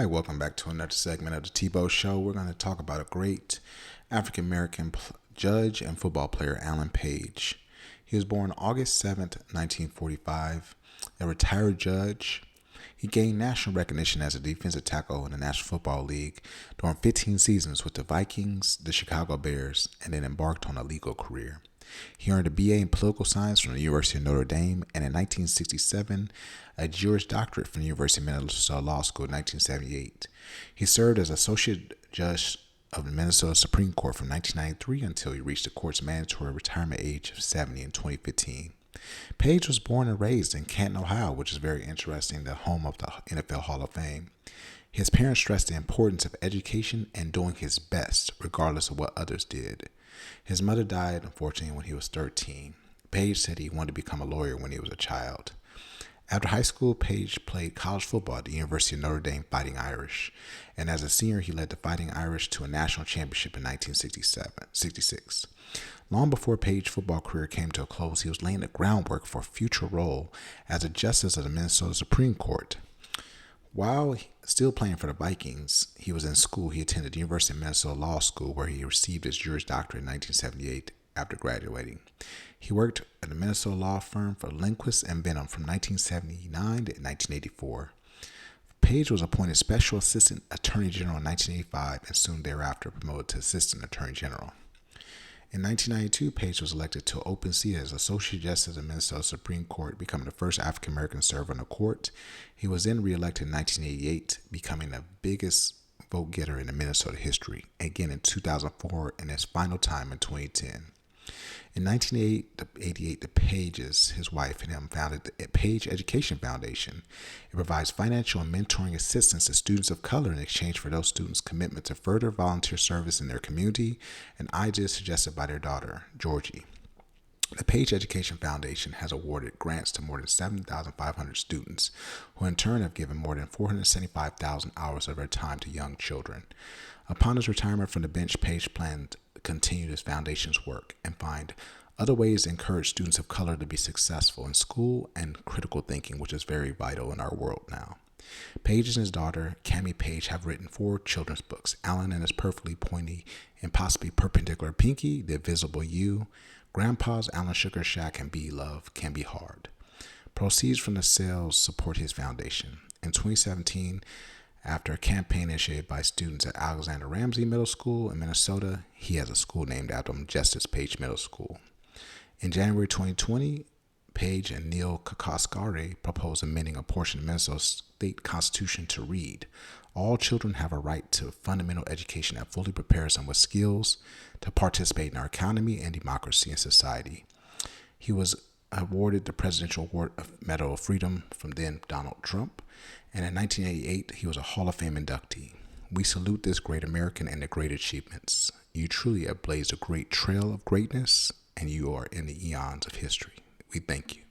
right, welcome back to another segment of the Tebow Show. We're going to talk about a great African American judge and football player, Alan Page. He was born August 7th, 1945, a retired judge. He gained national recognition as a defensive tackle in the National Football League during 15 seasons with the Vikings, the Chicago Bears, and then embarked on a legal career. He earned a BA in political science from the University of Notre Dame, and in 1967, a Juris Doctorate from the University of Minnesota Law School in 1978. He served as Associate Judge of the Minnesota Supreme Court from 1993 until he reached the court's mandatory retirement age of 70 in 2015. Page was born and raised in Canton, Ohio, which is very interesting, the home of the NFL Hall of Fame. His parents stressed the importance of education and doing his best, regardless of what others did. His mother died, unfortunately, when he was 13. Page said he wanted to become a lawyer when he was a child. After high school, Page played college football at the University of Notre Dame Fighting Irish, and as a senior, he led the Fighting Irish to a national championship in 1966. Long before Page's football career came to a close, he was laying the groundwork for a future role as a justice of the Minnesota Supreme Court. While still playing for the Vikings, he was in school. He attended the University of Minnesota Law School, where he received his Juris Doctorate in 1978 after graduating. He worked at the Minnesota law firm for Lindquist and Benham from 1979 to 1984. Page was appointed Special Assistant Attorney General in 1985 and soon thereafter promoted to Assistant Attorney General. In 1992, Page was elected to an open seat as Associate Justice of the Minnesota Supreme Court, becoming the first African American to serve on the court. He was then reelected in 1988, becoming the biggest vote getter in the Minnesota history, again in 2004 and his final time in 2010. In 1988, the Pages, his wife, and him founded the Page Education Foundation. It provides financial and mentoring assistance to students of color in exchange for those students' commitment to further volunteer service in their community and ideas suggested by their daughter, Georgie. The Page Education Foundation has awarded grants to more than 7,500 students, who in turn have given more than 475,000 hours of their time to young children. Upon his retirement from the bench, Page planned to continue his foundation's work and find other ways to encourage students of color to be successful in school and critical thinking, which is very vital in our world now. Page and his daughter, Cammie Page, have written 4 children's books: Alan and His Perfectly Pointy and Possibly Perpendicular Pinky, The Invisible You, Grandpa's Alan Sugar Shack, and Be Love Can Be Hard. Proceeds from the sales support his foundation. In 2017, after a campaign initiated by students at Alexander Ramsey Middle School in Minnesota, he has a school named after him, Justice Page Middle School. In January 2020, Page and Neil Kakaskare proposed amending a portion of Minnesota's state constitution to read, "All children have a right to fundamental education that fully prepares them with skills to participate in our economy and democracy and society." He was awarded the Presidential Award of Medal of Freedom from then Donald Trump, and in 1988, he was a Hall of Fame inductee. We salute this great American and the great achievements. You truly have blazed a great trail of greatness, and you are in the eons of history. We thank you.